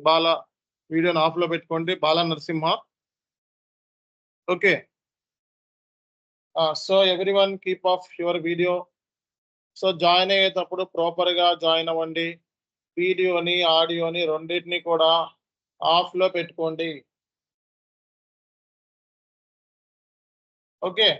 బాల వీడియోని ఆఫ్ లో పెట్టుకోండి. Bala Narasimha. Okay. So everyone keep off your video. So join అయ్యేటప్పుడు ప్రాపర్ గా జాయిన్ అవ్వండి. వీడియోని ఆడియోని రెండింటిని కూడా ఆఫ్ లో పెట్టుకోండి. ఓకే.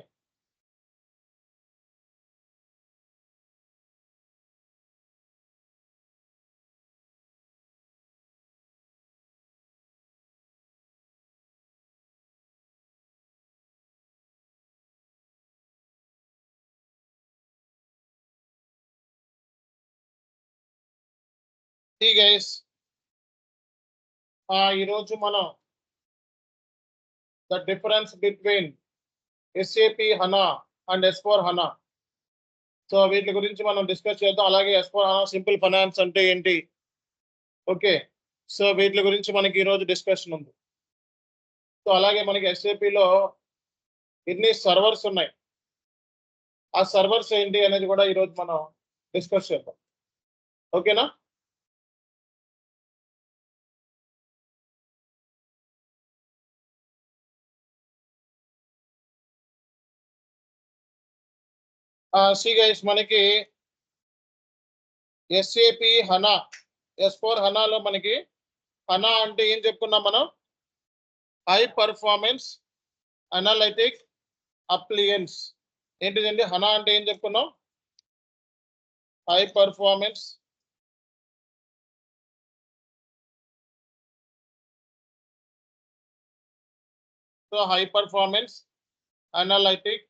గైస్, ఈరోజు మనం the difference between SAP HANA and S4 HANA, so వీటి గురించి మనం డిస్కస్ చేద్దాం. అలాగే S4 HANA సింపుల్ ఫైనాన్స్ అంటే ఏంటి, ఓకే, సో వీటి గురించి మనకి ఈరోజు డిస్కషన్ ఉంది. సో అలాగే మనకి SAPలో ఎన్ని సర్వర్స్ ఉన్నాయి, ఆ సర్వర్స్ ఏంటి అనేది కూడా ఈరోజు మనం డిస్కస్ చేద్దాం. ఓకేనా? సి గైస్, మనకి SAP HANA S4 HANAలో మనకి HANA అంటే ఏం చెప్పుకున్నాం మనం? High performance analytic appliances. ఏంటిదండి HANA అంటే ఏం చెప్పుకున్నాం? High performance high performance analytic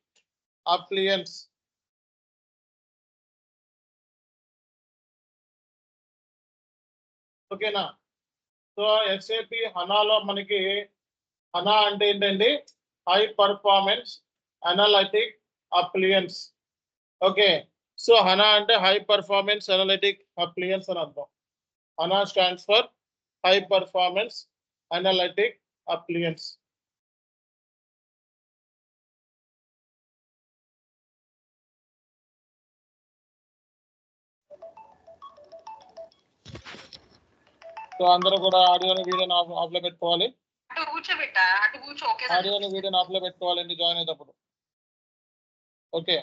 appliance. ఓకేనా? సో SAP HANAలో మనకి HANA అంటే ఏంటండి? High performance analytic appliances. Okay. So HANA అంటే హై పర్ఫార్మెన్స్ అనలిటిక్ అప్లియన్స్ అని అర్థం. HANA stands for high performance analytic appliances. So అందరూ కూడా ఆడియోని వీడియోని ఆఫ్ లో పెట్టుకోవాలి. ఆడియోని వీడియోని ఆఫ్ లో పెట్టుకోవాలండి జాయిన్ అయ్యేటప్పుడు. ఓకే.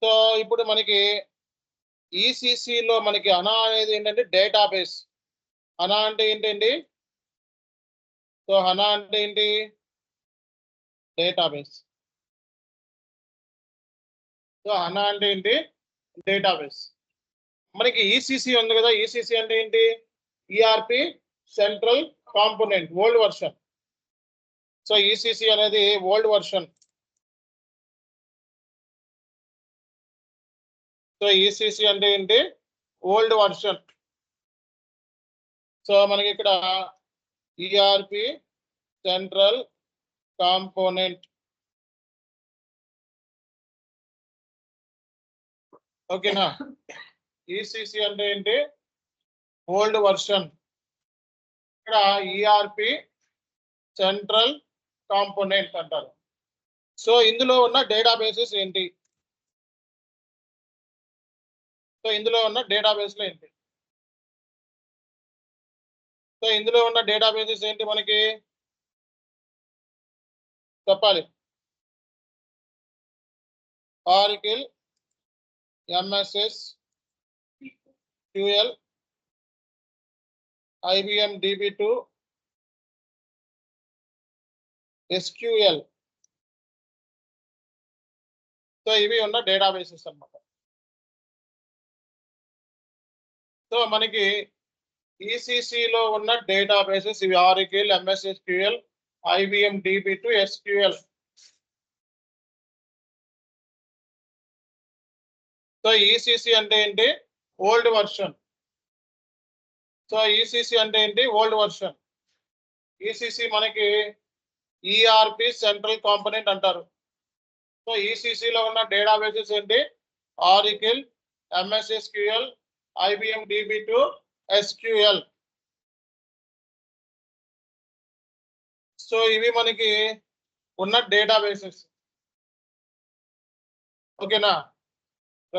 సో ఇప్పుడు మనకి ECCలో మనకి HANA అనేది ఏంటంటే డేటాబేస్. HANA అంటే ఏంటండి? సో HANA అంటే ఏంటి? డేటాబేస్. సో HANA అంటే ఏంటి? డేటాబేస్. మనకి ECC ఉంది కదా, ECC అంటే ఏంటి? ERP central component, old version. So ECC అనేది ఓల్డ్ వర్షన్. సో ECC అంటే ఏంటి? Old version. సో మనకి ఇక్కడ ERP సెంట్రల్ కాంపోనెంట్. ఓకేనా? ECC అంటే ఏంటి? Old version. ఇక్కడ ERP సెంట్రల్ కాంపోనెంట్ అంటారు. సో ఇందులో ఉన్న డేటాబేసెస్ ఏంటి? సో ఇందులో ఉన్న డేటాబేస్లు ఏంటి? సో ఇందులో ఉన్న డేటాబేసెస్ ఏంటి మనకి చెప్పాలి. Auricle, MSS QL, IBM DB2, SQL. So ఇవి ఉన్న డేటాబేసెస్ అన్నమాట. సో మనకి ECCలో ఉన్న డేటాబేసెస్ ఇవి auricle, MSS QL, IBM DB2, SQL. So ECC అంటే ఏంటి? Old version. సో ECC అంటే ఏంటి? Old version. ECC మనకి ERP సెంట్రల్ కాంపోనెంట్ అంటారు. సో ECCలో ఉన్న డేటాబేసెస్ ఏంటి? Auricle, MSS QL, IBM DB2, SQL. So ఇవి మనకి ఉన్న డేటాబేసెస్. ఓకేనా?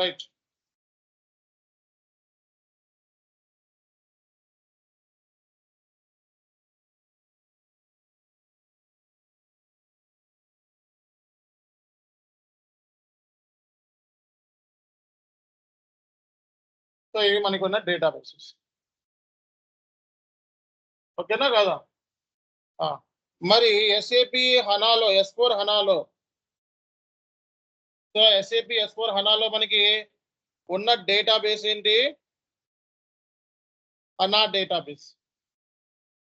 రైట్. సో ఇవి మనకు ఉన్న డేటాబేసెస్. ఓకేనా కదా? మరి ఎస్ఏపి హనాలో S4 హనాలో, సో ఎస్ఏపి S4 హనాలో మనకి ఉన్న డేటాబేస్ ఏంటి? హనా డేటాబేస్.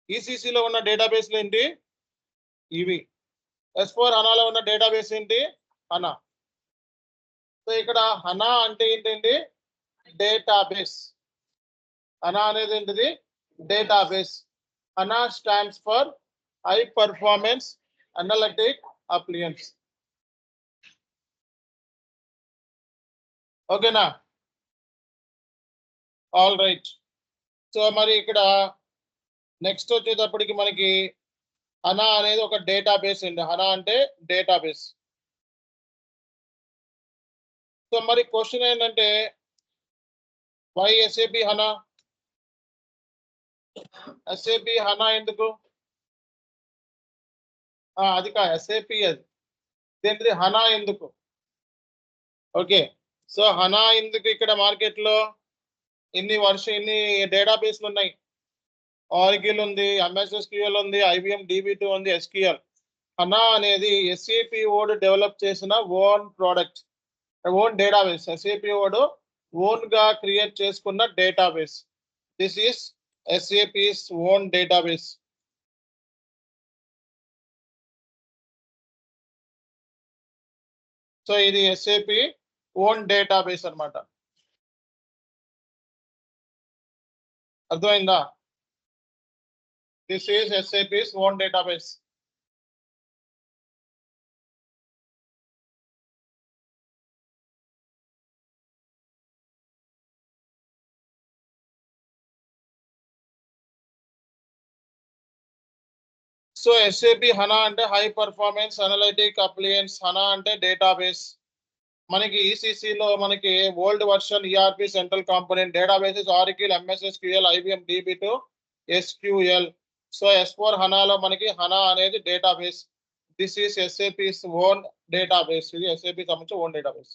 ఈసీసీలో ఉన్న డేటాబేస్లు ఏంటి? ఇవి. S4 హనాలో ఉన్న డేటాబేస్ ఏంటి? హనా. సో ఇక్కడ హనా అంటే ఏంటండి? డేటాబేస్. హనా అనేది ఏంటిది? Database. HANA stands for high performance analytic appliance. ఓకేనా? All right. సో మరి ఇక్కడ నెక్స్ట్ వచ్చేటప్పటికి మనకి హనా అనేది ఒక డేటాబేస్ అండి. హనా అంటే డేటాబేస్. సో మరి క్వశ్చన్ ఏంటంటే వై ఎస్ఏపి హనా? ఎస్ఏపి హనా ఎందుకు? అది కా ఎస్ఏపి అది ఏంటిది? హనా ఎందుకు? ఓకే. సో హనా ఎందుకు ఇక్కడ మార్కెట్లో ఇన్ని డేటాబేస్లు ఉన్నాయి? ఆరికిల్ ఉంది, ఎంఎస్ఎస్క్యూఎల్ ఉంది, ఐబిఎం DB2 ఉంది, SQL. హనా అనేది ఎస్ఏపి ఓడ్ డెవలప్ చేసిన own product, own database. SAP ఓడ్ ఓన్ గా క్రియేట్ చేసుకున్న database. This is SAP's own database. So ఇది ఎస్ఏపి ఓన్ డేటాబేస్ అన్నమాట. అర్థమైందా? This is SAP's own database. So SAP HANA అంటే high performance analytic appliance. HANA అంటే database. మనకి ఈసీసీలో మనకి old version ERP central component databases Oracle, MS SQL, IBM DB2, SQL. So S4 హనాలో మనకి హనా అనేది database. This is SAP's own database. ఇది SAP సంబంధించి ఓన్ డేటాబేస్.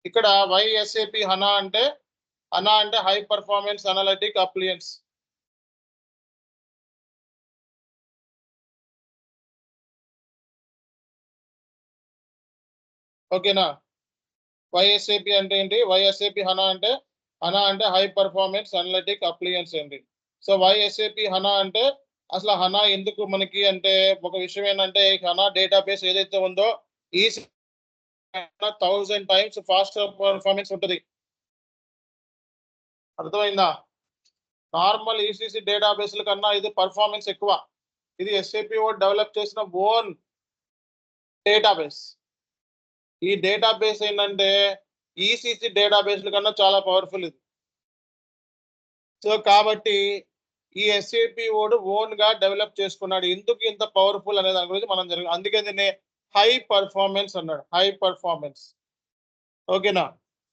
ఇక్కడ వై ఎస్ఏపి హనా అంటే హై పర్ఫార్మెన్స్ అనలిటిక్ అప్లియన్స్. ఓకేనా? వైఎస్ఏపి అంటే ఏంటి? వైఎస్ఏపి హనా అంటే హై పర్ఫార్మెన్స్ అనలిటిక్ అప్లియన్స్ ఏంటి? సో వైఎస్ఏపి హనా అంటే అసలు హనా ఎందుకు మనకి అంటే ఒక విషయం ఏంటంటే హనా డేటాబేస్ ఏదైతే ఉందో ఈ 1000 times ఫాస్ట్ పర్ఫార్మెన్స్ ఉంటుంది. అర్థమైందా? నార్మల్ ఈసీసీ డేటాబేస్ల కన్నా ఇది పర్ఫార్మెన్స్ ఎక్కువ. ఇది ఎస్ఏపి డెవలప్ చేసిన ఓన్ డేటాబేస్. ఈ డేటాబేస్ ఏంటంటే ఈసీసీ డేటాబేస్ల కన్నా చాలా పవర్ఫుల్ ఇది. సో కాబట్టి ఈ ఎస్ఏపి ఓన్ గా డెవలప్ చేసుకున్నాడు. ఎందుకు ఇంత పవర్ఫుల్ అనే దాని గురించి మనం అందుకే దీన్ని హై పర్ఫార్మెన్స్ అన్నాడు. High performance. ఓకేనా?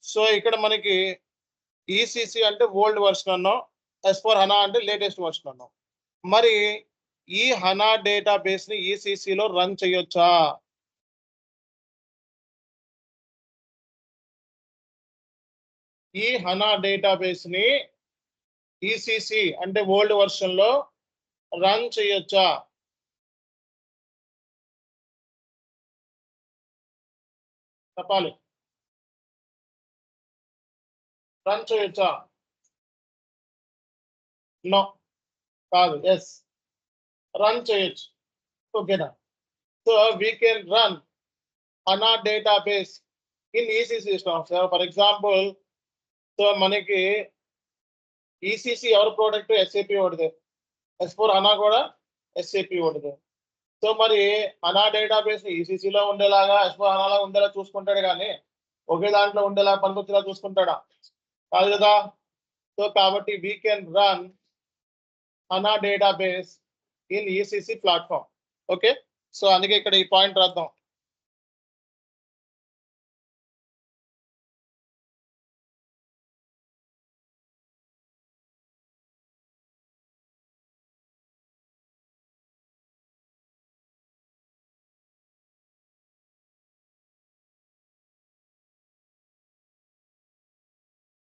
సో ఇక్కడ మనకి ఈసీసీ అంటే ఓల్డ్ వర్షన్ అన్నాం, S4 హనా అంటే లేటెస్ట్ వర్షన్ అన్నాం. మరి ఈ హనా డేటాబేస్ ని ఈసీసీలో రన్ చేయొచ్చా? ఈ హనా డేటాబేస్ ని ఈసీసీ అంటే ఓల్డ్ వర్షన్ లో రన్ చేయొచ్చా? చెప్పాలి. రన్ చేయొచ్చా? నో, కాదు. ఎస్, రన్ చేయొచ్చు. ఓకేనా? So we can run హనా database in ECC system. For example, so మనకి ఈసీసీ ఎవరి ప్రోడక్ట్? ఎస్ఏపి ఓడిదే. S4 హనా కూడా ఎస్ఏపి ఓడిదే. సో మరి హనా డేటాబేస్ ఈసీసీలో ఉండేలాగా S4 హనాలో ఉండేలా చూసుకుంటాడు కానీ ఒకే దాంట్లో ఉండేలా పనికొచ్చేలా చూసుకుంటాడా? కాదు కదా? సో కాబట్టి we can run హనా database in ECC platform. Okay. So అందుకే ఇక్కడ ఈ పాయింట్ రాద్దాం.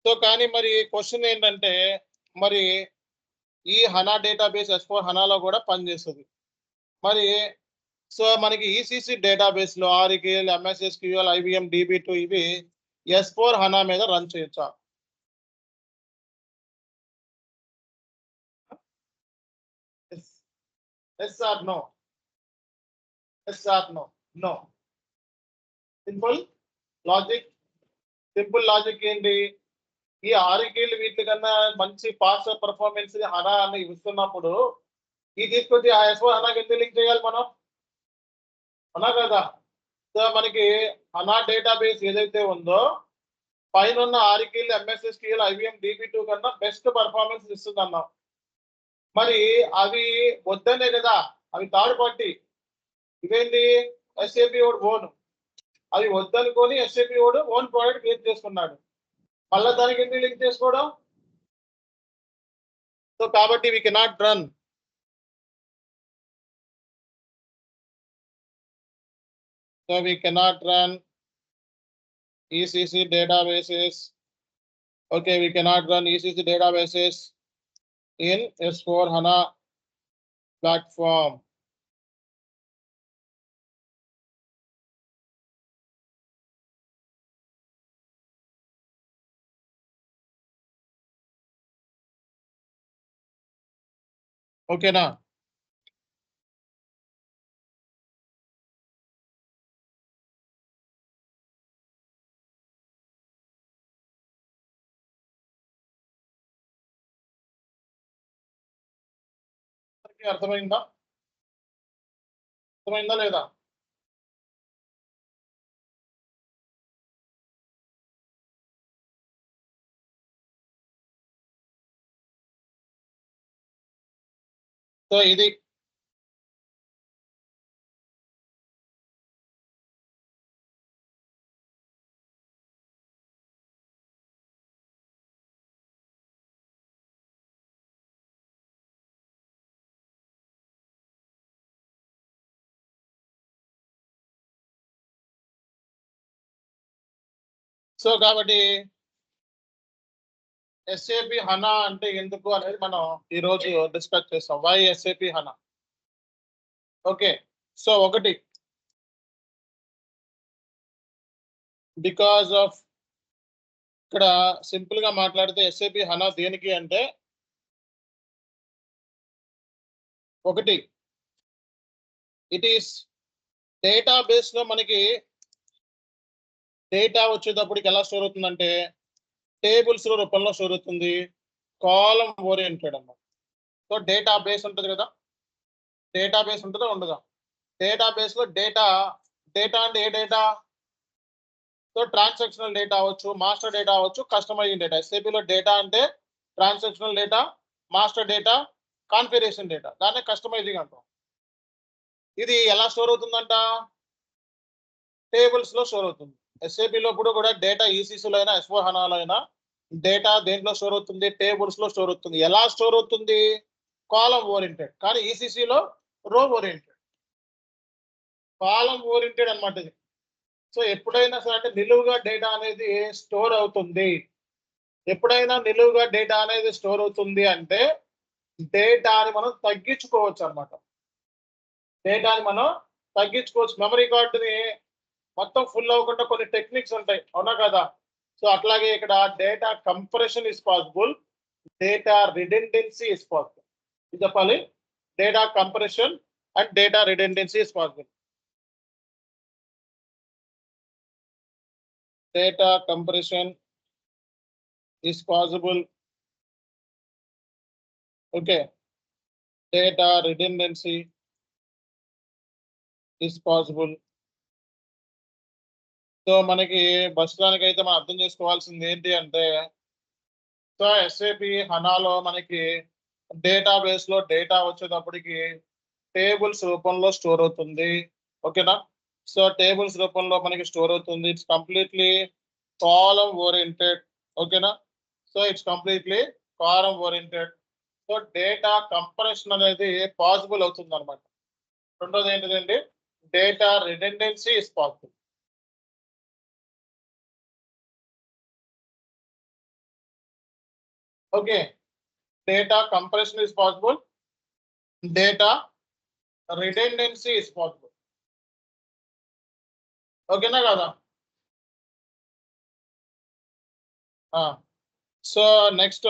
సో కానీ మరి క్వశ్చన్ ఏంటంటే మరి ఈ హనా డేటాబేస్ S4 హనాలో కూడా పనిచేస్తుంది. మరి సో మనకి ఈసీసీ డేటాబేస్ లో ఆర్కిల్, ఎంఎస్ SQL, IBM DB2 ఇవి S4 హనా మీద రన్ చేయొచ్చా? Yes or no? Yes or no? No. Simple logic. Simple logic ఏంటి? ఈ ఆర్కిల్ వీటి కన్నా మంచి పాస్ పర్ఫార్మెన్స్ హనా అని ఇస్తున్నప్పుడు ఇది తీసుకొచ్చి ఆ S4 హనాకి ఎందుకు లింక్ చేయాలి మనం? అవునా కదా? సో మనకి హనా డేటాబేస్ ఏదైతే ఉందో పైన ఉన్న ఆర్కిల్, ఎంఎస్ SQL, IBM DB2 కన్నా బెస్ట్ పర్ఫార్మెన్స్ ఇస్తుంది అన్నాం. మరి అవి వద్దనే కదా, అవి థర్డ్ పార్టీ. ఇవేంటి SAP ఓన్. అవి వద్దనుకొని SAP ఓన్ ప్రోడక్ట్ క్రియేట్ చేసుకున్నాడు. మళ్ళీ దానికి ఎందుకు లింక్ చేసుకోవడం? సో కాబట్టి we cannot run. So we cannot run ECC databases. Okay, we cannot run ECC databases in S4 HANA platform. Okay na? అర్థమైందా? అర్థమైందా లేదా? సో ఇది సో కాబట్టి SAP హనా అంటే ఎందుకు అనేది మనం ఈ రోజు డిస్కస్ చేస్తాం. Why SAP హనా? ఓకే, సో ఒకటి బికాస్ ఆఫ్ ఇక్కడ సింపుల్ గా మాట్లాడితే SAP హనా దేనికి అంటే ఒకటి ఇట్ ఈస్ డేటాబేస్ లో మనకి డేటా వచ్చేటప్పటికి ఎలా స్టోర్ అవుతుందంటే టేబుల్స్ రూపంలో స్టోర్ అవుతుంది, కాలం ఓరియంటెడ్ అన్నమాట. సో డేటాబేస్ ఉంటుంది కదా, డేటాబేస్ ఉంటుందా ఉండదా? డేటాబేస్ లో డేటా డేటా అంటే ఏ డేటా? సో ట్రాన్సాక్షనల్ డేటా అవ్వచ్చు, మాస్టర్ డేటా అవ్వచ్చు, కస్టమైజింగ్ డేటా. SAP లో డేటా అంటే transactional data, master data, configuration data, దాన్ని కస్టమైజింగ్ అంటాం. ఇది ఎలా స్టోర్ అవుతుందంట? టేబుల్స్ లో స్టోర్ అవుతుంది. SAP లో కూడా డేటా ఈసీసీలో అయినా S4 హనాలో అయినా డేటా దేంట్లో స్టోర్ అవుతుంది? టేబుల్స్ లో స్టోర్ అవుతుంది. ఎలా స్టోర్ అవుతుంది? కాలం ఓరియంటెడ్. కానీ ఈసీసీలో రో ఓరియంటెడ్. కాలం ఓరియంటెడ్ అన్నమాట ఇది. సో ఎప్పుడైనా సరే అంటే నిలువుగా డేటా అనేది స్టోర్ అవుతుంది. ఎప్పుడైనా నిలువుగా డేటా అనేది స్టోర్ అవుతుంది అంటే డేటాని మనం తగ్గించుకోవచ్చు అన్నమాట. డేటాని మనం తగ్గించుకోవచ్చు. మెమరీ కార్డుని మొత్తం ఫుల్ అవ్వకుండా కొన్ని టెక్నిక్స్ ఉంటాయి, అవునా కదా? సో అట్లాగే ఇక్కడ data compression is possible, data redundancy is possible. ఇది చెప్పాలి, data compression and data redundancy is possible. Data compression is possible. Okay. Data redundancy is possible. So మనకి ప్రస్తుతానికి అయితే మనం అర్థం చేసుకోవాల్సింది ఏంటి అంటే సో SAP హనాలో మనకి డేటాబేస్ లో డేటా వచ్చేటప్పటికి టేబుల్స్ రూపంలో స్టోర్ అవుతుంది. ఓకేనా? సో టేబుల్స్ రూపంలో మనకి స్టోర్ అవుతుంది. It's completely column oriented. ఓకేనా? So it's completely column oriented. So data compression అనేది పాసిబుల్ అవుతుంది అనమాట. రెండోది ఏంటిదండి? Data redundancy is possible. Okay, data compression is possible, data redundancy is possible. ఓకేనా కదా? సో నెక్స్ట్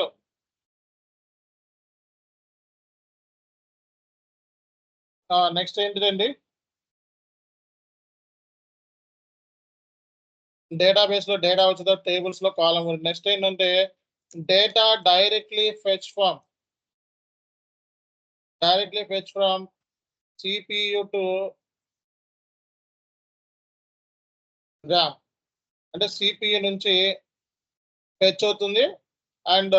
ఏంటిదండి? డేటాబేస్ లో డేటా వచ్చిన టేబుల్స్ లో కాలం. నెక్స్ట్ ఏంటంటే data directly fetch from CPU to RAM. అంటే CPU నుంచి ఫెచ్ అవుతుంది అండ్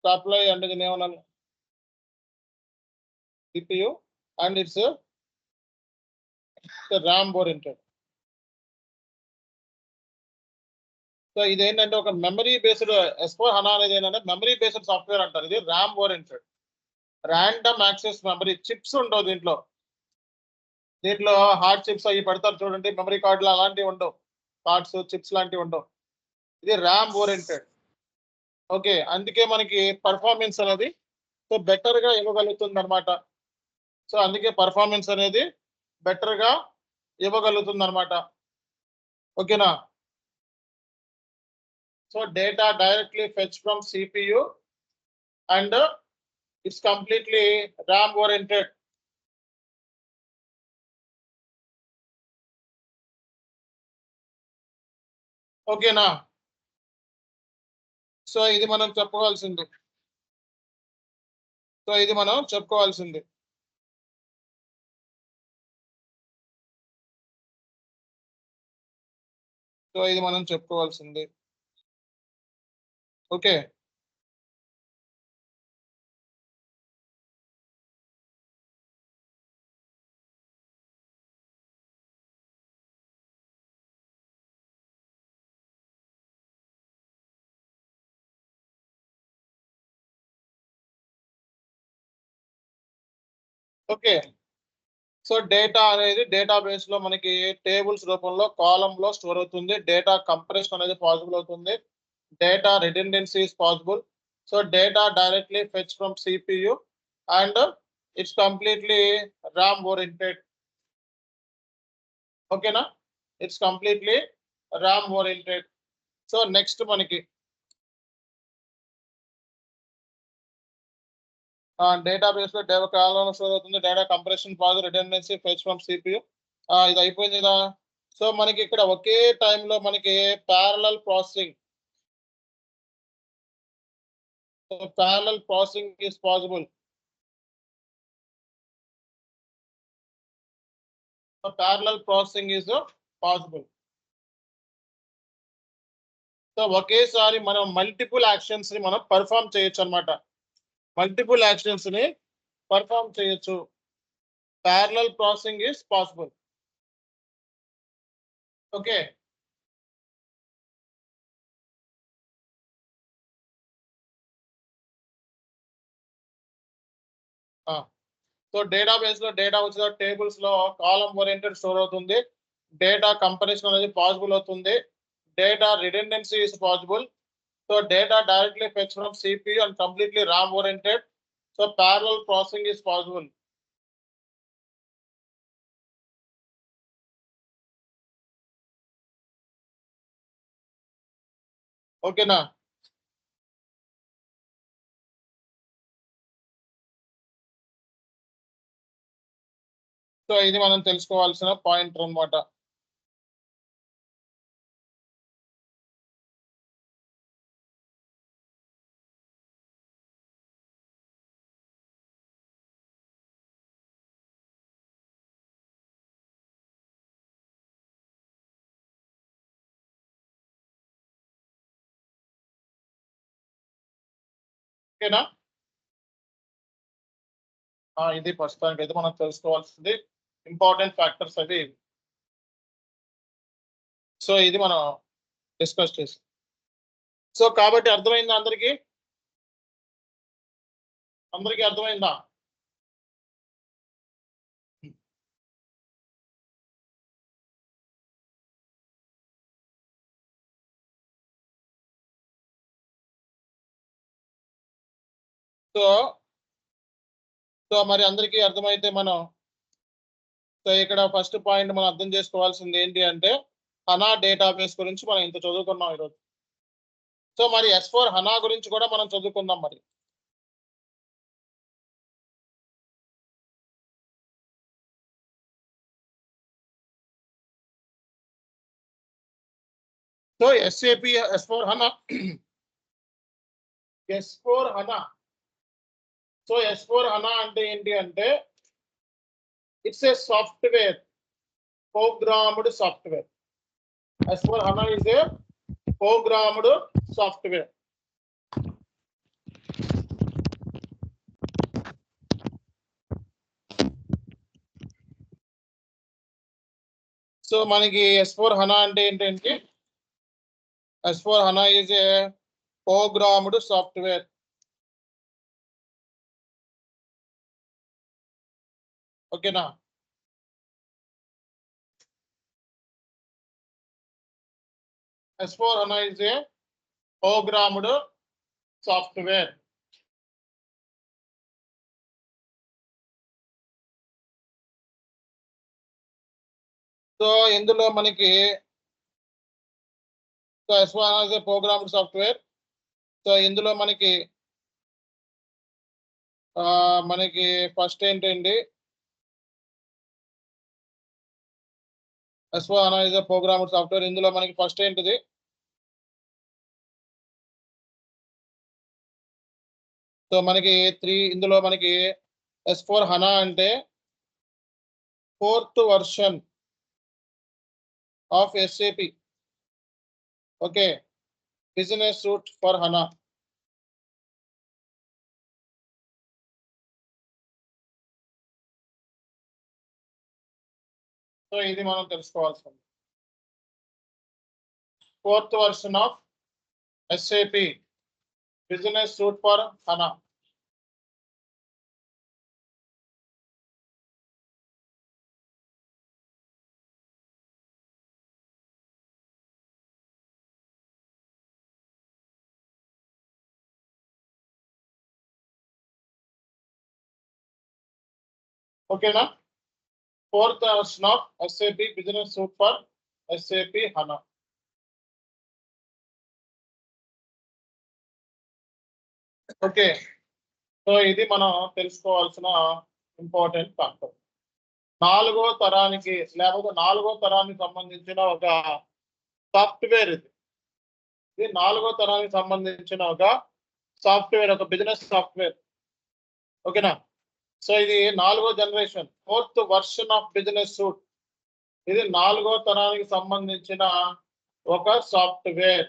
సప్లై అంటే దీన్ని ఏమన్నాను, CPU and it's RAM oriented. So ఇది ఏంటంటే ఒక మెమరీ బేస్డ్ S4 HANA అనేది ఏంటంటే మెమరీ బేస్డ్ సాఫ్ట్వేర్ అంటారు. ఇది RAM oriented. Random access memory chips ఉండవు దీంట్లో. దీంట్లో హార్డ్ చిప్స్ అవి పెడతారు చూడండి, మెమరీ కార్డులు అలాంటివి ఉండవు, కార్డ్స్ చిప్స్ లాంటివి ఉండవు. ఇది ర్యామ్ ఓరియంటెడ్. ఓకే, అందుకే మనకి పర్ఫార్మెన్స్ అనేది సో బెటర్ గా ఇవ్వగలుగుతుంది అనమాట. సో అందుకే పర్ఫార్మెన్స్ అనేది బెటర్ గా ఇవ్వగలుగుతుంది అనమాట. ఓకేనా? So data directly fetch from CPU and it's completely RAM oriented. ఓకేనా? సో ఇది మనం చెప్పుకోవాల్సింది. సో ఇది మనం చెప్పుకోవాల్సింది. Okay, okay. సో డేటా అనేది డేటాబేస్ లో మనకి టేబుల్స్ రూపంలో కాలమ్ లో స్టోర్ అవుతుంది. డేటా కంప్రెషన్ అనేది పాసిబుల్ అవుతుంది. Data redundancy is possible. So data directly fetch from CPU and it's completely RAM oriented. ఓకేనా? It's completely RAM oriented. So next మనకి డేటాబేస్ లో డేటా కాలంలో స్టోర్ అవుతుంది. Data compression possible, redundancy fetch from CPU. ఇది అయిపోయింది కదా? So మనకి ఇక్కడ ఒకే టైంలో మనకి parallel processing is possible. So parallel processing is possible. So ఒకేసారి మనం మల్టిపుల్ యాక్షన్స్ ని మనం పర్ఫామ్ చేయొచ్చు అనమాట. మల్టిపుల్ యాక్షన్స్ ని పర్ఫామ్ చేయొచ్చు. Parallel processing is possible. Okay, so database లో డేటా వచ్చిన టేబుల్స్ లో కాలమ్ ఓరియంటెడ్ స్టోర్ అవుతుంది. డేటా కంపరేషన్ అనేది పాసిబుల్ అవుతుంది. Data redundancy is possible. So data directly fetch from CPU and completely RAM oriented. So parallel processing is possible. ఓకేనా? So ఇది మనం తెలుసుకోవాల్సిన పాయింట్ అన్నమాట. ఓకేనా? ఇది ప్రస్తుతానికి అయితే మనం తెలుసుకోవాల్సింది ఇంపార్టెంట్ ఫ్యాక్టర్స్ అవి. సో ఇది మనం డిస్కస్ చేసాం. సో కాబట్టి అర్థమైందా అందరికి? అర్థమైందా? సో సో మరి అందరికీ అర్థమైతే మనం సో ఇక్కడ ఫస్ట్ పాయింట్ మనం అర్థం చేసుకోవాల్సింది ఏంటి అంటే హనా డేటాబేస్ గురించి మనం ఇంత చదువుకున్నాం ఈరోజు. సో మరి S4 హనా గురించి కూడా మనం చదువుకుందాం మరి. So SAP S4 HANA S4 HANA so S4 HANA అంటే ఏంటి అంటే it's a software, programmed software. S4 HANA is a programmed software. So మనకి S4 హనా అంటే ఏంటంటే S4 HANA is a programmed software. ఓకేనా? S4 HANA is a programmed software. So ఇందులో మనకి so S4 HANA is a programmed software. So ఇందులో మనకి మనకి first ఏంటండి S4 HANA is a programmed software. ఇందులో మనకి ఫస్ట్ ఏంటిది సో మనకి ఇందులో మనకి S4 హనా అంటే 4th version of SAP. Okay, business suite for HANA. So ఇది మనం తెలుసుకోవాల్సింది. 4th version of SAP business suite for HANA. ఓకేనా? 4th version of SAP business suite for SAP హనా. Okay, so ఇది మనం తెలుసుకోవాల్సిన ఇంపార్టెంట్ ఫ్యాక్టర్. 4వ తరానికి లేకపోతే 4వ తరానికి సంబంధించిన ఒక సాఫ్ట్వేర్ ఇది. ఇది 4వ తరానికి సంబంధించిన ఒక సాఫ్ట్వేర్, ఒక బిజినెస్ సాఫ్ట్వేర్. ఓకేనా? సో ఇది 4వ generation, 4th version of business suit. ఇది 4వ తరానికి సంబంధించిన ఒక సాఫ్ట్వేర్.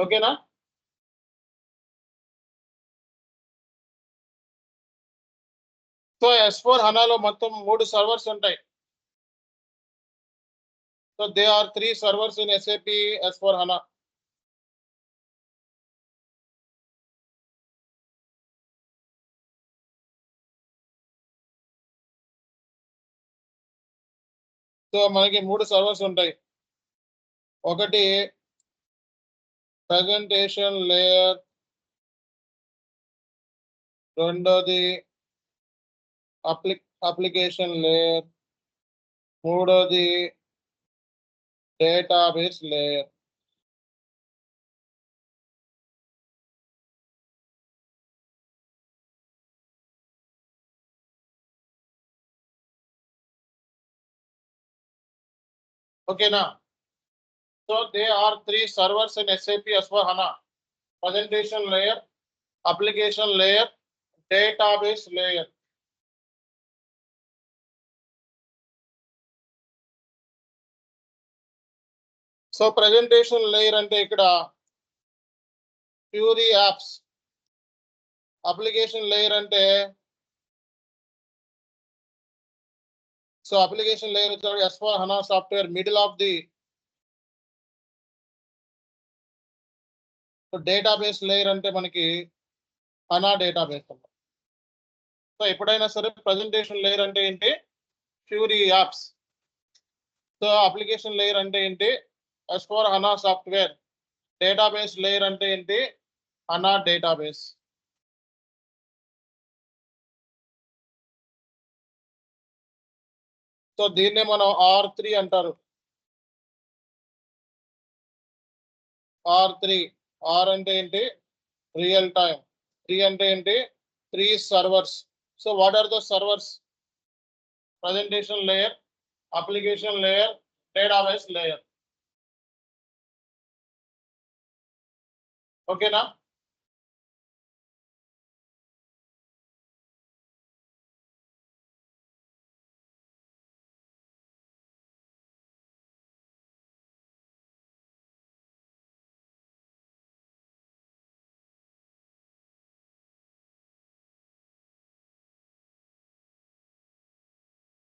ఓకేనా? సో S4 హనాలో మొత్తం 3 సర్వర్స్ ఉంటాయి. So they are 3 servers in SAP S4 HANA. So మనకి 3 సర్వర్స్ ఉంటాయి. ఒకటి ప్రెజెంటేషన్ లేయర్, రెండోది అప్లికేషన్ లేయర్, మూడోది డేటాబేస్ లేయర్. ఓకేనా? So they are 3 servers in SAP S4 HANA. Presentation layer, application layer, database layer. So presentation layer అంటే ఇక్కడ Fiori apps. Application layer అంటే so application layer వచ్చేటప్పుడు S4 HANA software middle of the. So database layer అంటే మనకి హనా database. So ఎప్పుడైనా సరే presentation layer అంటే ఏంటి? Fury apps. So application layer అంటే ఏంటి? S4 HANA software database layer అంటే ఏంటి? HANA database. సో దీన్నే మనం R3 అంటారు. R3. R అంటే ఏంటి? Real time. 3 అంటే ఏంటి? 3 servers. So what are the servers? Presentation layer, application layer, database layer. ఓకేనా?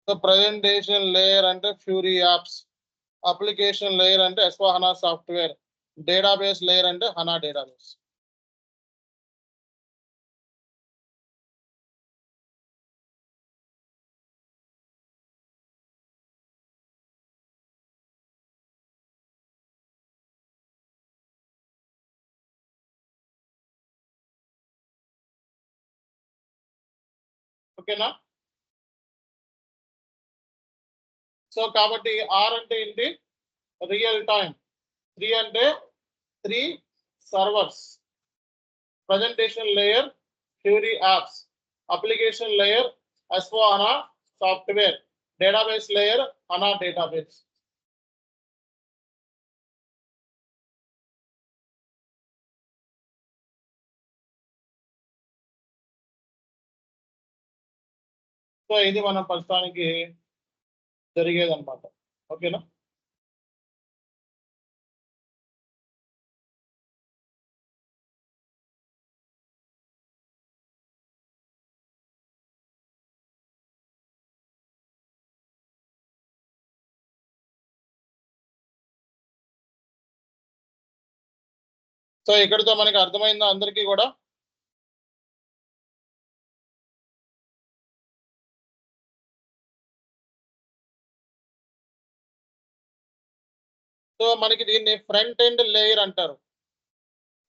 సో ప్రజెంటేషన్ లేయర్ అంటే ఫ్యూరీ యాప్స్, అప్లికేషన్ లేయర్ అంటే S4 HANA software, database layer అంటే HANA డేటాబేస్. ఓకేనా? సో కాబట్టి R అంటే ఏంటి? Real time. 3 అంటే 3 servers. Presentation layer Fiori apps, application layer S4 HANA software, database layer HANA database. So ఇది మనం ప్రస్తుతానికి జరిగేది అనమాట. ఓకేనా? సో ఇక్కడితో మనకి అర్థమైందా అందరికీ కూడా? సో మనకి దీన్ని ఫ్రంట్ ఎండ్ లేయర్ అంటారు.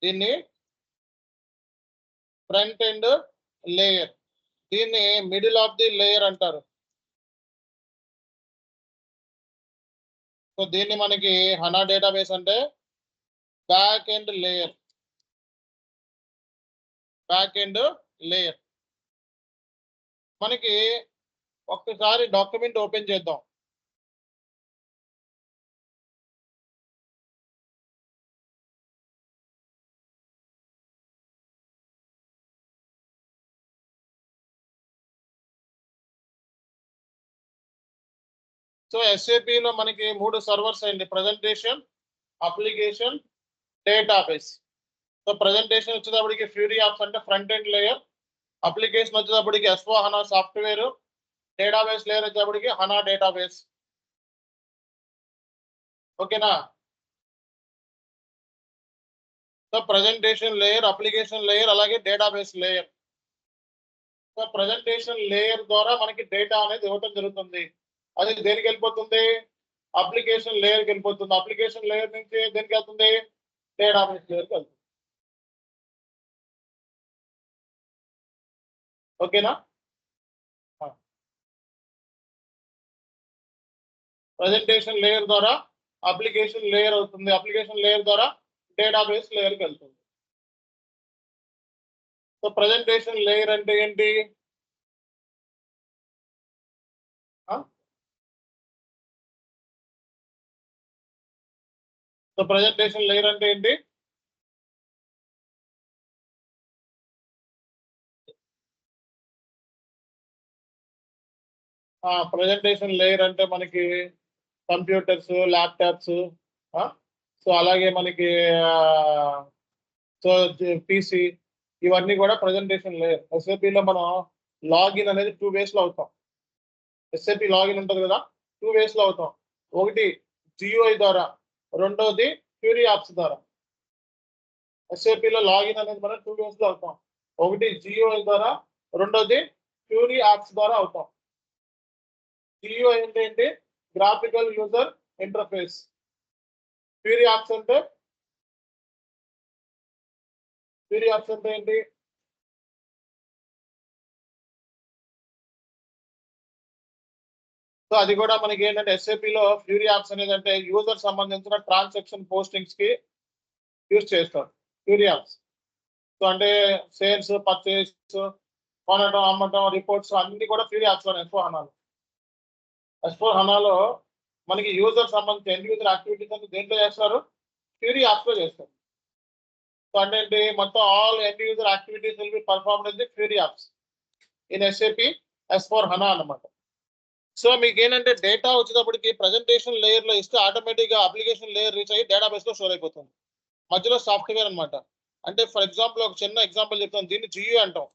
దీన్ని ఫ్రంట్ ఎండ్ లేయర్. దీన్ని మిడిల్ ఆఫ్ ది లేయర్ అంటారు. సో దీన్ని మనకి HANA డేటాబేస్ అంటే back end layer. Back end layer. మనకి ఒక్కసారి డాక్యుమెంట్ ఓపెన్ చేద్దాం. సో SAP లో మనకి 3 సర్వర్స్ అయింది: presentation, application, database. So presentation వచ్చేటప్పటికి ఫ్యూరీ యాప్స్ అంటే ఫ్రంట్ ఎండ్ లేయర్, అప్లికేషన్ వచ్చేటప్పటికి S4 HANA software, database layer వచ్చేటప్పటికి HANA డేటాబేస్. ఓకేనా? So presentation layer, application layer, అలాగే database layer. So presentation layer ద్వారా మనకి డేటా అనేది ఇవ్వటం జరుగుతుంది. అది దేనికి వెళ్ళిపోతుంది? అప్లికేషన్ లేయర్కి వెళ్ళిపోతుంది. అప్లికేషన్ లేయర్ నుంచి దేనికి వెళ్తుంది? డేటాబేస్ లేయర్కి వెళ్తుంది. ఓకేనా? ప్రజెంటేషన్ లేయర్ ద్వారా అప్లికేషన్ లేయర్ అవుతుంది. అప్లికేషన్ లేయర్ ద్వారా డేటాబేస్ లేయర్కి వెళ్తుంది. సో ప్రజెంటేషన్ లేయర్ అంటే ఏంటి? సో ప్రజెంటేషన్ లేయర్ అంటే ఏంటి? ప్రజెంటేషన్ లేయర్ అంటే మనకి కంప్యూటర్స్, ల్యాప్టాప్స్, సో అలాగే మనకి సో PC, ఇవన్నీ కూడా ప్రజెంటేషన్ లేయర్. SAPలో మనం లాగిన్ అనేది 2 ways లో అవుతాం. SAP లాగిన్ ఉంటుంది కదా, 2 ways లో అవుతాం. ఒకటి GUI ద్వారా, రెండోది ఫ్యూరీ యాప్స్ ద్వారా. SAPలో లాగిన్ అనేది మనం 2 ways లో అవుతాం. ఒకటి GUI ద్వారా, రెండోది ఫ్యూరీ యాప్స్ ద్వారా అవుతాం. GUI అంటే ఏంటి? Graphical user interface. Query apps అంటే ఏంటి? సో అది కూడా మనకి ఏంటంటే ఎస్ఏపిలో ఫ్యూరీ యాప్స్ అనేది అంటే యూజర్ సంబంధించిన ట్రాన్సాక్షన్ పోస్టింగ్స్ కి యూజ్ చేస్తారు ఫ్యూరీ యాప్స్. సో అంటే సేల్స్, పర్చేస్, కొనడం, అమ్మటం, రిపోర్ట్స్ అన్ని కూడా ఫ్యూరీ యాప్స్ లో ఎస్ఫోర్ హనాలో. ఎస్ఫోర్ హనాలో మనకి యూజర్ సంబంధించిన ఎండ్ యూజర్ యాక్టివిటీస్ అన్ని దేంట్లో చేస్తారు? ఫ్యూరీ యాప్స్ లో చేస్తారు. సో అంటే ఏంటి? మొత్తం all end user activities will be performed in the Fiori apps in SAP S four HANA అన్నమాట. సో మీకు ఏంటంటే డేటా వచ్చేటప్పటికి ప్రజెంటేషన్ లేయర్ లో ఇస్తే ఆటోమేటిక్ గా అప్లికేషన్ లేయర్ రీచ్ అయ్యి డేటాబేస్ లో స్టోర్ అయిపోతుంది. మధ్యలో సాఫ్ట్వేర్ అన్నమాట. అంటే ఫర్ ఎగ్జాంపుల్ ఒక చిన్న ఎగ్జాంపుల్ చెప్తాను. దీన్ని జియు అంటాం.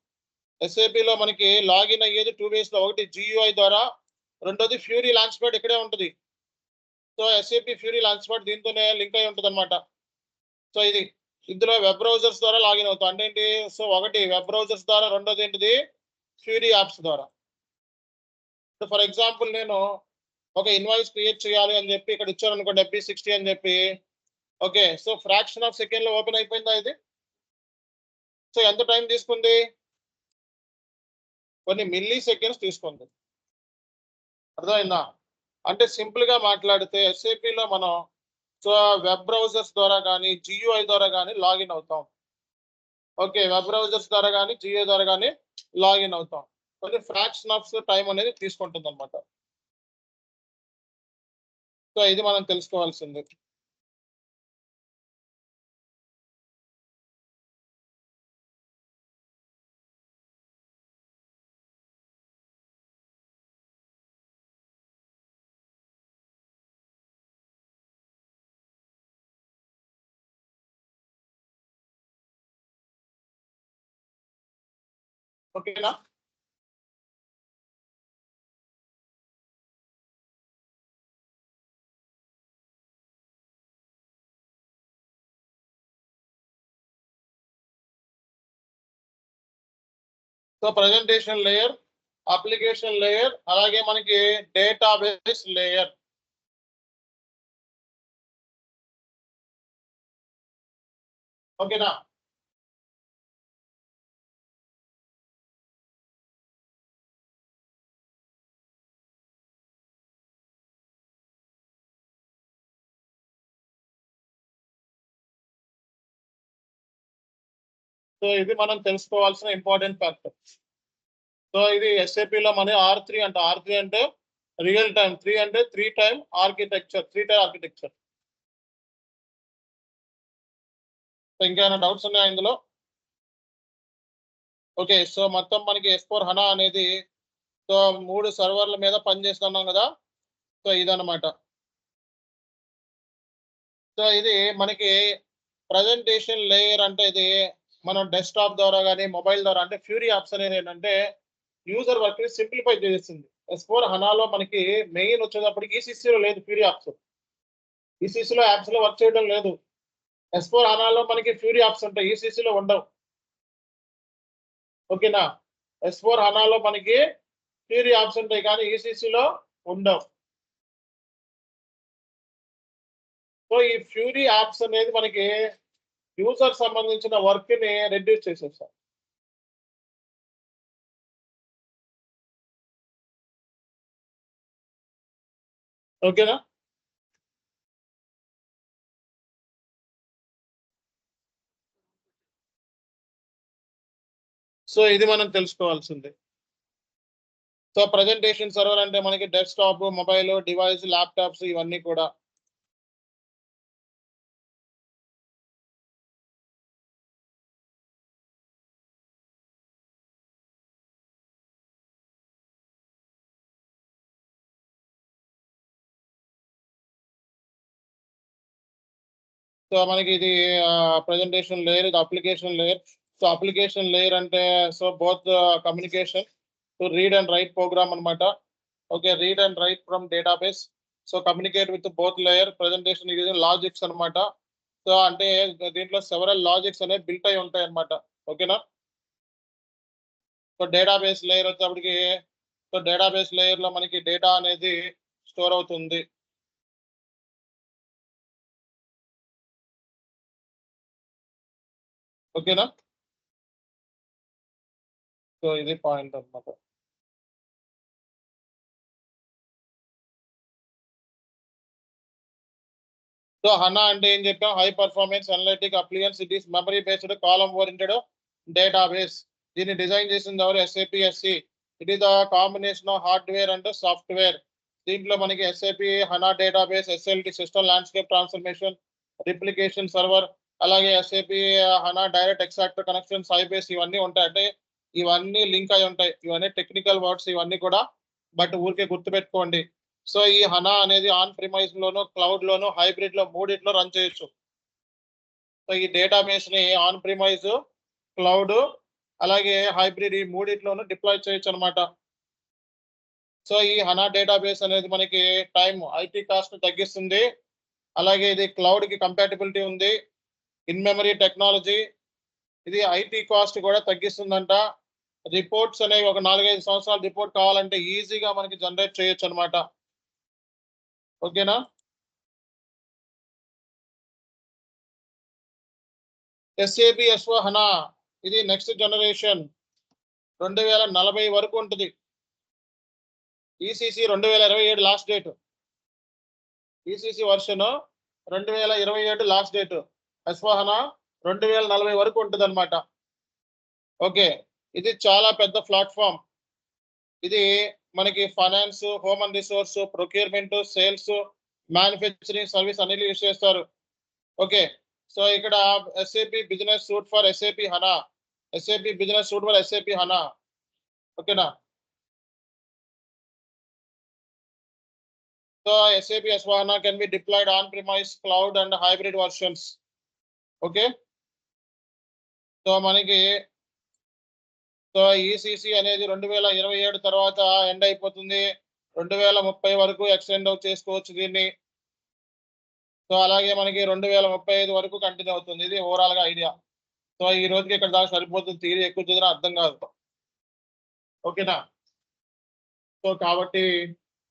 ఎస్ఏపిలో మనకి లాగిన్ అయ్యేది 2 ways లో. ఒకటి జియుఐ ద్వారా, రెండోది ఫ్యూరీ లాంచ్ ప్యాడ్ ఇక్కడే ఉంటుంది. So SAP fury launch pad దీంతోనే లింక్ అయి ఉంటుంది అనమాట. సో ఇది ఇందులో వెబ్ బ్రౌజర్స్ ద్వారా లాగిన్ అవుతాం. అంటే ఏంటి? సో ఒకటి వెబ్ బ్రౌజర్స్ ద్వారా, రెండోది ఏంటిది? ఫ్యూరీ యాప్స్ ద్వారా. ఫర్ ఎగ్జాంపుల్ నేను ఒక ఇన్వాయిస్ క్రియేట్ చేయాలి అని చెప్పి ఇక్కడ ఇచ్చాను అనుకోండి, FB60 అని చెప్పి. Okay, so fraction of second లో ఓపెన్ అయిపోయిందా ఇది? సో ఎంత టైం తీసుకుంది? కొన్ని మిల్లీ సెకండ్స్ తీసుకుంది. అర్థమైందా? అంటే సింపుల్ గా మాట్లాడితే ఎస్ఏపిలో మనం సో వెబ్ బ్రౌజర్స్ ద్వారా కానీ, జియుఐ ద్వారా కానీ లాగిన్ అవుతాం. ఓకే, వెబ్ బ్రౌజర్స్ ద్వారా కానీ, జియుఐ ద్వారా కానీ లాగిన్ అవుతాం. కొన్ని ఫ్రాక్షన్ ఆఫ్ టైం అనేది తీసుకుంటుంది అనమాట. సో ఇది మనం తెలుసుకోవాల్సింది. ఓకేనా? So presentation layer, application layer, అలాగే మనకి డేటాబేస్ లేయర్. ఓకేనా? సో ఇది మనం తెలుసుకోవాల్సిన ఇంపార్టెంట్ ఫ్యాక్టర్. సో ఇది ఎస్ఏపిలో మన R3 అంటే R3 అంటే రియల్ టైం, 3 అంటే 3 time architecture, 3 time architecture. So ఇంకేమైనా డౌట్స్ ఉన్నాయా ఇందులో? ఓకే, సో మొత్తం మనకి ఎస్ఫోర్ హనా అనేది సో 3 సర్వర్ల మీద పనిచేస్తున్నాం కదా. సో ఇదన్నమాట. సో ఇది మనకి ప్రజెంటేషన్ లేయర్ అంటే ఇది మనం డెస్క్టాప్ ద్వారా కానీ, మొబైల్ ద్వారా అంటే ఫ్యూరీ యాప్స్ అనేది ఏంటంటే యూజర్ వర్క్ ని సింప్లిఫై చేస్తుంది. ఎస్ఫోర్ హనాలో మనకి మెయిన్ వచ్చేటప్పటికి ఈసీసీలో లేదు ఫ్యూరీ యాప్స్. ఈసీసీలో యాప్స్ లో వర్క్ చేయడం లేదు. ఎస్ఫోర్ హనాలో మనకి ఫ్యూరీ యాప్స్ ఉంటాయి, ఈసీసీలో ఉండవు. ఓకేనా? ఎస్ఫోర్ హనాలో మనకి ఫ్యూరీ యాప్స్ ఉంటాయి కానీ ఈసీసీలో ఉండవు. సో ఈ ఫ్యూరీ యాప్స్ అనేది మనకి యూజర్ సంబంధించిన వర్క్ ని రెడ్యూస్ చేసేస్తాం. ఓకేనా? సో ఇది మనం తెలుసుకోవాల్సింది. సో ప్రజెంటేషన్ సర్వర్ అంటే మనకి డెస్క్టాప్, మొబైల్, డివైస్, ల్యాప్టాప్స్ ఇవన్నీ కూడా. సో మనకి ఇది ప్రజెంటేషన్ లేయర్, ఇది application layer. So application layer అంటే so both communication to read and write program అనమాట. Okay, read and write from database. So communicate with both layer. Presentation using logics అనమాట. So అంటే దీంట్లో several logics అనేవి built అయి ఉంటాయి అనమాట. ఓకేనా? సో డేటాబేస్ లేయర్ వచ్చేప్పటికి సో డేటాబేస్ లేయర్ లో మనకి డేటా అనేది స్టోర్ అవుతుంది. ఓకేనా? సో ఇది పాయింట్ అన్నమాట. సో హనా అంటే ఏం చెప్పాం? High performance analytic appliance. It is memory based column oriented database. దీన్ని డిజైన్ చేసింది ఎవరు? SAP SE. It is the combination of hardware and software. దీంట్లో మనకి SAP HANA database, SLT system landscape transformation, replication server, అలాగే SAP HANA direct extractor connection, Sybase ఇవన్నీ ఉంటాయి. అంటే ఇవన్నీ లింక్ అయి ఉంటాయి. ఇవన్నీ టెక్నికల్ వర్డ్స్ ఇవన్నీ కూడా, బట్ ఊరికే గుర్తుపెట్టుకోండి. సో ఈ హనా అనేది on premise loan, cloud loan, hybrid లో మూడిట్లో రన్ చేయొచ్చు. సో ఈ డేటాబేస్ ని ఆన్ ప్రిమైజ్, క్లౌడ్, అలాగే హైబ్రిడ్ ఈ మూడిట్లోనూ డిప్లాయ్ చేయొచ్చు అనమాట. సో ఈ హనా డేటాబేస్ అనేది మనకి టైం, ఐటీ కాస్ట్ తగ్గిస్తుంది. అలాగే ఇది క్లౌడ్ కి కంపాటబిలిటీ ఉంది. ఇన్ మెమరీ టెక్నాలజీ, ఇది ఐటీ కాస్ట్ కూడా తగ్గిస్తుందంట. రిపోర్ట్స్ అనేవి ఒక 4-5 సంవత్సరాల రిపోర్ట్ కావాలంటే ఈజీగా మనకి జనరేట్ చేయొచ్చు అనమాట. ఓకేనా? ఎస్ఏపి ఎస్ఓ హనా ఇది నెక్స్ట్ జనరేషన్ 2040 వరకు ఉంటుంది. ECC 2027 last date. ECC version 2027 last date. ఎస్ఓ హనా 2040 వరకు ఉంటుంది అనమాట. ఓకే, ఇది చాలా పెద్ద ప్లాట్ఫామ్. ఇది మనకి finance, human resource, procurement, sales, manufacturing, service అన్ని యూజ్ చేస్తారు. ఓకే, సో ఇక్కడ SAP business suite for SAP HANA, SAP business suite for SAP HANA. ఓకేనా? So SAP S/4HANA can be deployed on premise, cloud and hybrid versions. Okay, so మనకి so ECC అనేది 2027 తర్వాత end అయిపోతుంది. 2030 వరకు extend out చేసుకోవచ్చు దీన్ని. So అలాగే మనకి 2035 వరకు కంటిన్యూ అవుతుంది. ఇది ఓవరాల్ గా ఐడియా. సో ఈ రోజుకి ఇక్కడ దాకా సరిపోతుంది. థియరీ ఎక్కువ చదివినా అర్థం కాదు. ఓకేనా? సో కాబట్టి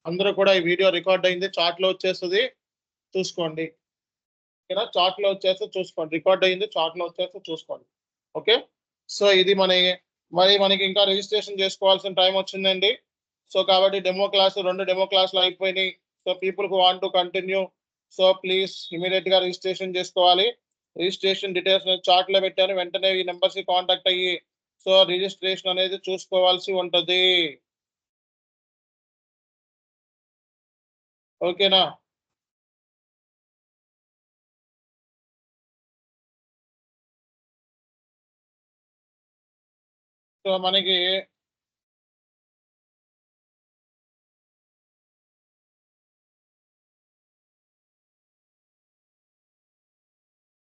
అందరూ కూడా ఈ వీడియో రికార్డ్ అయింది, చాట్ లో వచ్చేస్తుంది, చూసుకోండి. ఓకేనా? చాట్ లో వచ్చేస్తే చూసుకోండి, రికార్డ్ అయింది, చాట్ లో వచ్చేస్తే చూసుకోండి. ఓకే, సో ఇది మనకి ఇంకా రిజిస్ట్రేషన్ చేసుకోవాల్సిన టైం వచ్చిందండి. సో కాబట్టి డెమో క్లాస్ 2 డెమో క్లాసులు అయిపోయినాయి. So people who want to continue, so please immediate గా రిజిస్ట్రేషన్ చేసుకోవాలి. రిజిస్ట్రేషన్ డీటెయిల్స్ చాట్ లో పెట్టాను, వెంటనే ఈ నెంబర్స్ కి కాంటాక్ట్ అయ్యి సో రిజిస్ట్రేషన్ అనేది చూసుకోవాల్సి ఉంటది. ఓకేనా? సో మనకి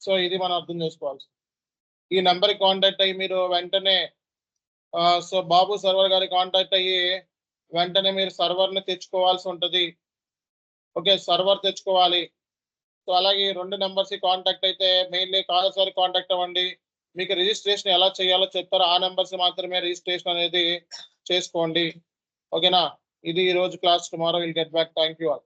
సో ఇది మనం అర్థం చేసుకోవాలి. ఈ నెంబర్ కి కాంటాక్ట్ అయ్యి మీరు వెంటనే సో బాబు సర్వర్ గారికి కాంటాక్ట్ అయ్యి వెంటనే మీరు సర్వర్ ని తెచ్చుకోవాల్సి ఉంటది. ఓకే, సర్వర్ తెచ్చుకోవాలి. సో అలాగే 2 నెంబర్స్ కి కాంటాక్ట్ అయితే మెయిన్లీ కాల్ సార్ కాంటాక్ట్ అవ్వండి. మీకు రిజిస్ట్రేషన్ ఎలా చేయాలో చెప్తారో ఆ నెంబర్స్ మాత్రమే రిజిస్ట్రేషన్ అనేది చేసుకోండి. ఓకేనా? ఇది ఈ రోజు class. Tomorrow will get back. Thank you all.